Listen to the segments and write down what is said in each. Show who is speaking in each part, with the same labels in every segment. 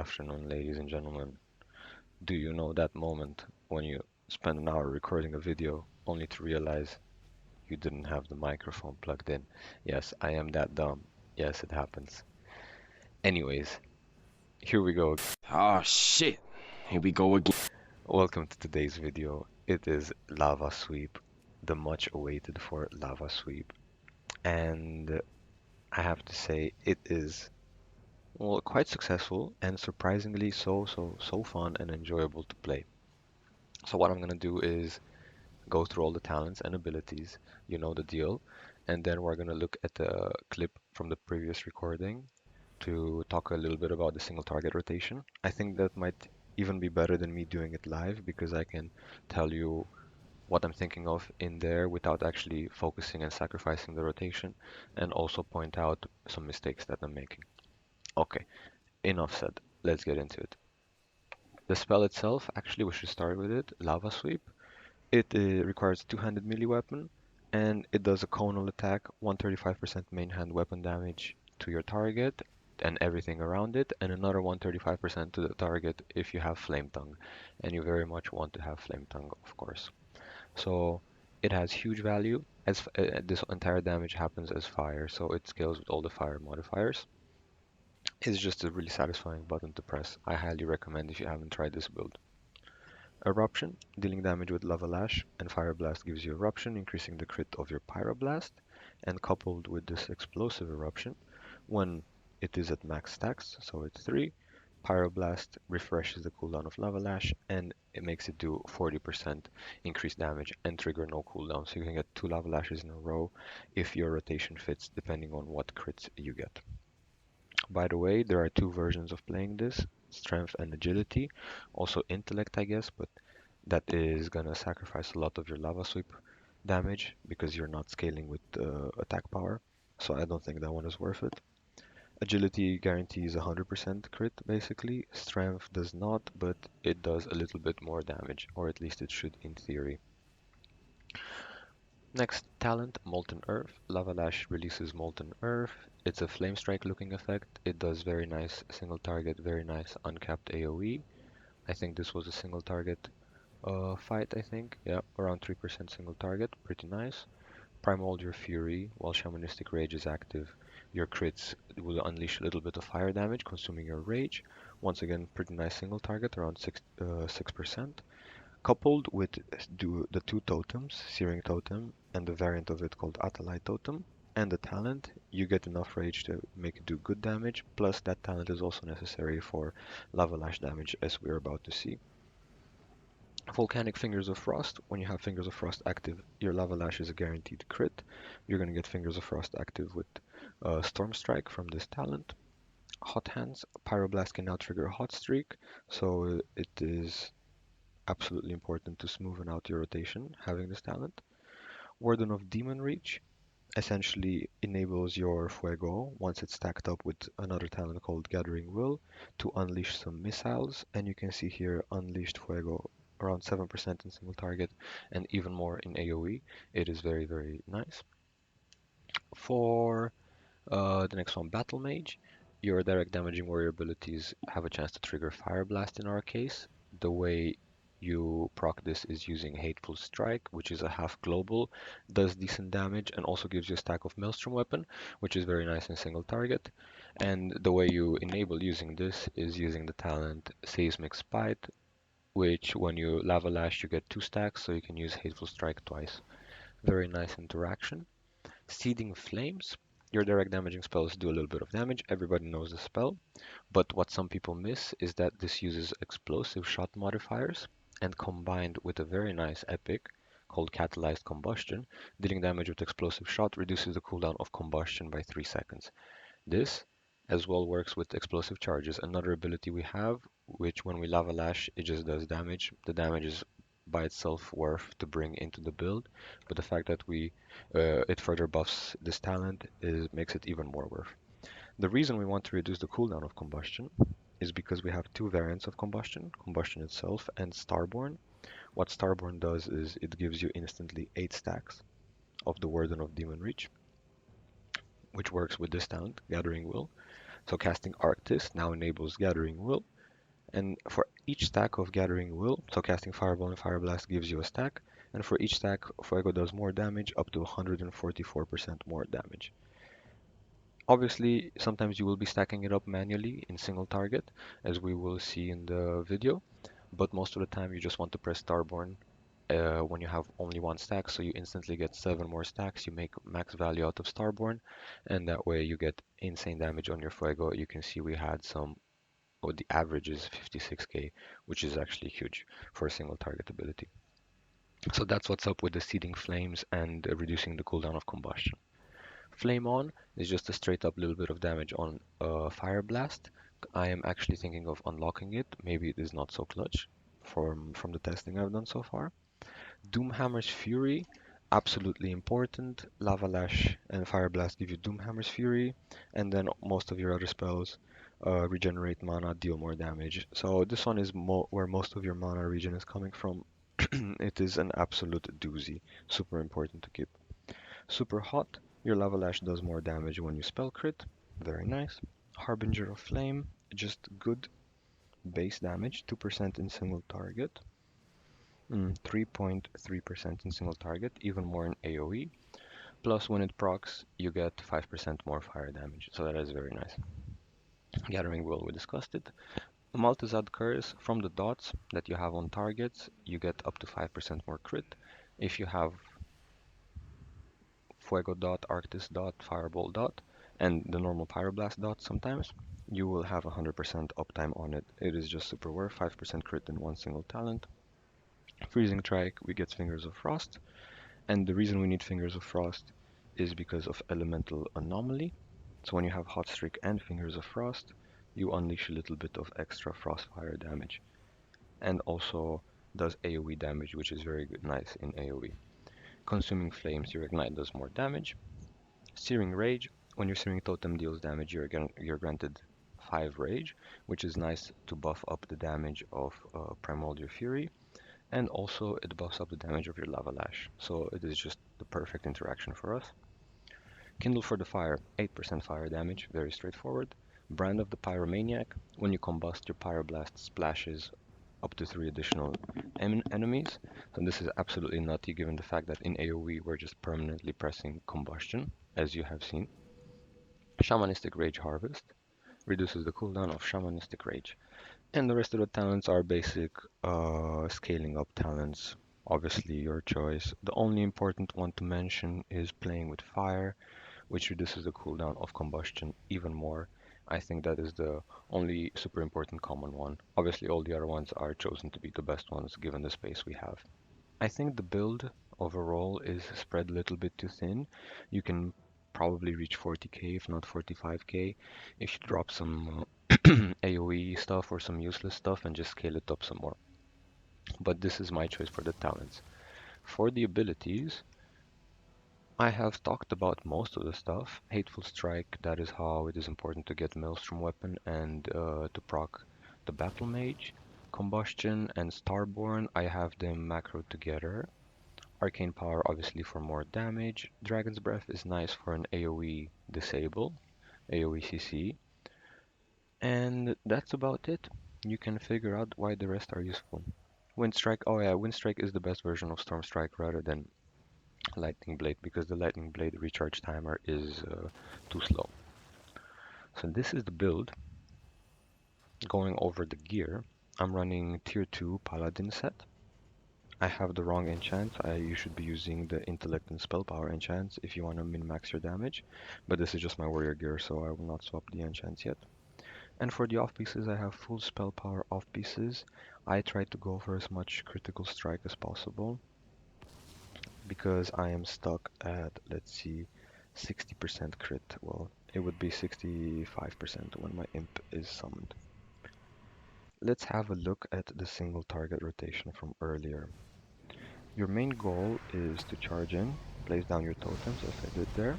Speaker 1: afternoon, ladies and gentlemen. Do you know that moment when you spend an hour recording a video only to realize you didn't have the microphone plugged in? Yes, I am that dumb. Yes, it happens. Anyways, here we go.
Speaker 2: Oh shit. Here we go again.
Speaker 1: Welcome to today's video. It is LavaSweep, the much awaited for LavaSweep. And I have to say it is quite successful and surprisingly so fun and enjoyable to play. So what I'm gonna do is go through all the talents and abilities, you know the deal, and then we're gonna look at the clip from the previous recording to talk a little bit about the single target rotation. I think that might even be better than me doing it live because I can tell you what I'm thinking of in there without actually focusing and sacrificing the rotation, and also point out some mistakes that I'm making. Okay, enough said. Let's get into it. The spell itself, actually, we should start with it. Lava Sweep. It requires two-handed melee weapon, and it does a conal attack, 135% main hand weapon damage to your target and everything around it, and another 135% to the target if you have Flame Tongue, and you very much want to have Flame Tongue, of course. So it has huge value, as this entire damage happens as fire, so it scales with all the fire modifiers. It's just a really satisfying button to press. I highly recommend if you haven't tried this build. Eruption, dealing damage with Lava Lash, and Fire Blast gives you Eruption, increasing the crit of your Pyroblast, and coupled with this Explosive Eruption, when it is at max stacks, so it's 3, Pyroblast refreshes the cooldown of Lava Lash, and it makes it do 40% increased damage and trigger no cooldown, so you can get 2 Lava Lashes in a row if your rotation fits, depending on what crits you get. By the way, there are two versions of playing this, strength and agility, also intellect I guess, but that is gonna sacrifice a lot of your lava sweep damage because you're not scaling with attack power, so I don't think that one is worth it. Agility guarantees 100% crit basically, strength does not, but it does a little bit more damage, or at least it should in theory. Next talent, Molten Earth. Lava Lash releases Molten Earth. It's a Flame Strike looking effect. It does very nice single target, very nice uncapped AoE. I think this was a single target fight, I think. Yeah, around 3% single target, pretty nice. Primal your Fury, while Shamanistic Rage is active. Your crits will unleash a little bit of fire damage, consuming your rage. Once again, pretty nice single target, around 6%. Coupled with the two totems, Searing Totem and the variant of it called Atalite Totem, and the talent, you get enough rage to make it do good damage, plus that talent is also necessary for Lava Lash damage, as we're about to see. Volcanic Fingers of Frost, when you have Fingers of Frost active, your Lava Lash is a guaranteed crit. You're going to get Fingers of Frost active with Storm Strike from this talent. Hot Hands, Pyroblast can now trigger Hot Streak, so it is absolutely important to smoothen out your rotation having this talent. Warden of Demonreach essentially enables your Fuego, once it's stacked up with another talent called Gathering Will, to unleash some missiles, and you can see here Unleashed Fuego around 7% in single target and even more in AoE. It is very nice. For the next one, Battle Mage, your direct damaging warrior abilities have a chance to trigger Fire Blast in our case. The way you proc this is using Hateful Strike, which is a half global, does decent damage, and also gives you a stack of Maelstrom Weapon, which is very nice in single target. And the way you enable using this is using the talent Seismic Spite, which when you Lava Lash you get 2 stacks, so you can use Hateful Strike twice. Very nice interaction. Seeding Flames. Your direct damaging spells do a little bit of damage, everybody knows the spell, but what some people miss is that this uses explosive shot modifiers, and combined with a very nice epic called Catalyzed Combustion, dealing damage with explosive shot reduces the cooldown of combustion by 3 seconds. This as well works with explosive charges, another ability we have, which when we Lava Lash, it just does damage. The damage is by itself worth to bring into the build, but the fact that it further buffs this talent makes it even more worth. The reason we want to reduce the cooldown of combustion is because we have two variants of combustion, combustion itself and Starborn. What Starborn does is it gives you instantly 8 stacks of the Warden of Demonreach, which works with this talent, Gathering Will. So casting Arctis now enables Gathering Will, And for each stack of Gathering Will, so casting Fireball and Fire Blast gives you a stack, and for each stack, Fuego does more damage, up to 144% more damage. Obviously, sometimes you will be stacking it up manually in single target, as we will see in the video, but most of the time you just want to press Starborn when you have only one stack, so you instantly get 7 more stacks. You make max value out of Starborn, and that way you get insane damage on your Fuego. You can see we had some, well, the average is 56k, which is actually huge for a single target ability. So that's what's up with the Seeding Flames and reducing the cooldown of Combustion. Flame On is just a straight up little bit of damage on Fire Blast. I am actually thinking of unlocking it. Maybe it is not so clutch from the testing I've done so far. Doomhammer's Fury, absolutely important. Lava Lash and Fire Blast give you Doomhammer's Fury, and then most of your other spells regenerate mana, deal more damage. So this one is where most of your mana regen is coming from. It is an absolute doozy, super important to keep. Super Hot, your Lava Lash does more damage when you spell crit, very nice. Harbinger of Flame, just good base damage, 2% in single target. 3.3% in single target, even more in AoE. Plus, when it procs, you get 5% more fire damage, so that is very nice. Gathering Will, we discussed it. Multizad Curse, from the dots that you have on targets, you get up to 5% more crit. If you have Fuego dot, Arctis dot, Fireball dot, and the normal Pyroblast dot sometimes, you will have 100% uptime on it. It is just super worth, 5% crit in one single talent. Freezing Strike, we get Fingers of Frost, and the reason we need Fingers of Frost is because of Elemental Anomaly. So when you have Hot Streak and Fingers of Frost, you unleash a little bit of extra Frostfire damage, and also does AoE damage, which is very good, nice in AoE. Consuming Flames, your Ignite does more damage. Searing Rage, when your Searing Totem deals damage, you're granted 5 Rage, which is nice to buff up the damage of Primordial Fury, and also it buffs up the damage of your Lava Lash, so it is just the perfect interaction for us. Kindle for the Fire, 8% fire damage, very straightforward. Brand of the Pyromaniac, when you combust, your Pyroblast splashes up to 3 additional enemies. So this is absolutely nutty given the fact that in AoE we're just permanently pressing combustion, as you have seen. Shamanistic Rage Harvest reduces the cooldown of Shamanistic Rage. And the rest of the talents are basic scaling up talents, obviously your choice. The only important one to mention is Playing with Fire, which reduces the cooldown of combustion even more. I think that is the only super important common one. Obviously all the other ones are chosen to be the best ones given the space we have. I think the build overall is spread a little bit too thin. You can probably reach 40k if not 45k if you drop some AoE stuff or some useless stuff and just scale it up some more. But this is my choice for the talents. For the abilities, I have talked about most of the stuff. Hateful Strike, that is how it is important to get Maelstrom Weapon and to proc the Battle Mage. Combustion and Starborn, I have them macroed together. Arcane Power obviously for more damage. Dragon's Breath is nice for an AoE disable, AoE CC. And that's about it. You can figure out why the rest are useful. Wind Strike, oh yeah, Wind Strike is the best version of Storm Strike rather than Lightning Blade because the Lightning Blade recharge timer is too slow. So this is the build. Going over the gear, I'm running tier 2 Paladin set. I have the wrong enchants. You should be using the Intellect and Spell Power enchants if you want to min-max your damage, but this is just my warrior gear, so I will not swap the enchants yet. And for the off-pieces, I have full spell power off-pieces. I try to go for as much critical strike as possible because I am stuck at, let's see, 60% crit. Well, it would be 65% when my imp is summoned. Let's have a look at the single target rotation from earlier. Your main goal is to charge in, place down your totems as I did there,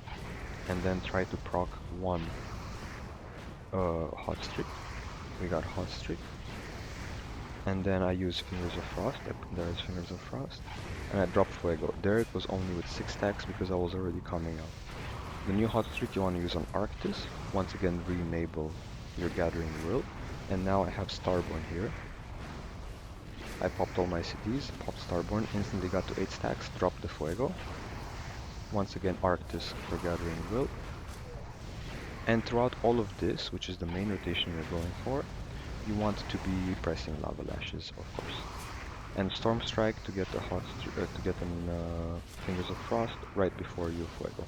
Speaker 1: and then try to proc one hot streak. We got hot streak. And then I use Fingers of Frost. There is Fingers of Frost. And I drop Fuego. There it was only with 6 stacks because I was already coming out. The new hot streak you want to use on Arctis. Once again re-enable your Gathering Will. And now I have Starborn here. I popped all my CDs, popped Starborn, instantly got to 8 stacks, dropped the Fuego. Once again Arctis for Gathering Will. And throughout all of this, which is the main rotation you're going for, you want to be pressing Lava Lashes, of course. And Storm Strike to get to get an Fingers of Frost right before you Fuego.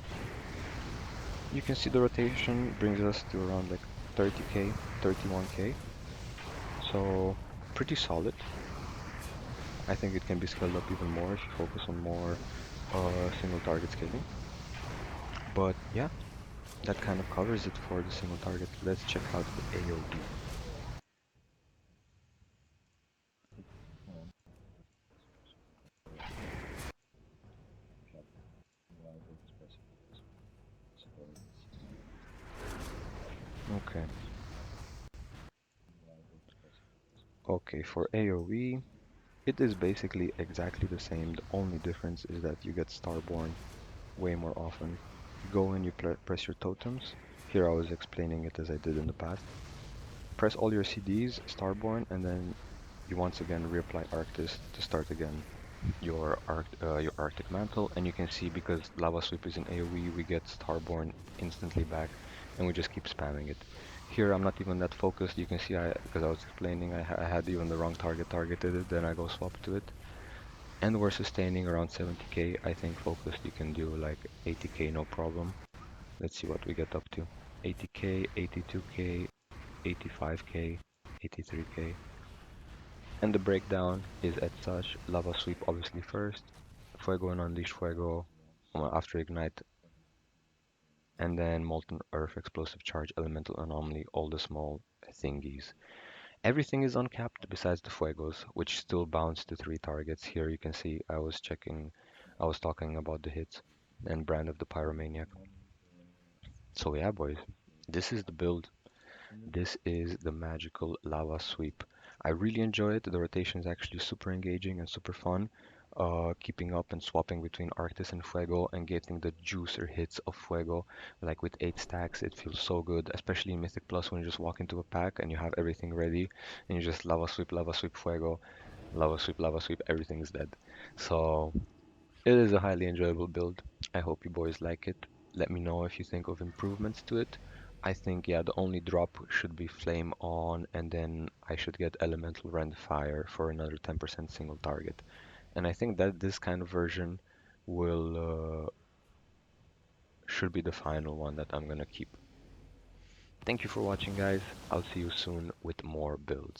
Speaker 1: You can see the rotation brings us to around like 30k, 31k. So pretty solid. I think it can be scaled up even more if you focus on more single target scaling. But yeah, that kind of covers it for the single target. Let's check out the AoE. Okay. Okay, for AoE, it is basically exactly the same. The only difference is that you get Starborn way more often. You go in, you press your totems. Here I was explaining it as I did in the past. Press all your CDs, Starborn, and then you once again reapply Arctis to start again your Arctic Mantle. And you can see because LavaSweep is in AoE, we get Starborn instantly back, and we just keep spamming it. Here I'm not even that focused. You can see because I was explaining, I had even the wrong targeted it. Then I go swap to it, and we're sustaining around 70k. I think focused you can do like 80k no problem. Let's see what we get up to. 80k, 82k, 85k, 83k. And the breakdown is as such: LavaSweep obviously first, Fuego and Unleash Fuego after Ignite, and then Molten Earth, Explosive Charge, Elemental Anomaly, all the small thingies. Everything is uncapped besides the Fuegos, which still bounce to 3 targets. Here you can see I was talking about the hits and Brand of the Pyromaniac. So yeah, boys, this is the build. This is the magical LavaSweep. I really enjoy it. The rotation is actually super engaging and super fun. Keeping up and swapping between Arctis and Fuego and getting the juicer hits of Fuego. Like with 8 stacks, it feels so good, especially in Mythic Plus when you just walk into a pack and you have everything ready and you just LavaSweep, Fuego, LavaSweep, everything's dead. So it is a highly enjoyable build. I hope you boys like it. Let me know if you think of improvements to it. I think, yeah, the only drop should be Flame On, and then I should get Elemental Rend Fire for another 10% single target. And I think that this kind of version will should be the final one that I'm gonna keep. Thank you for watching, guys. I'll see you soon with more builds.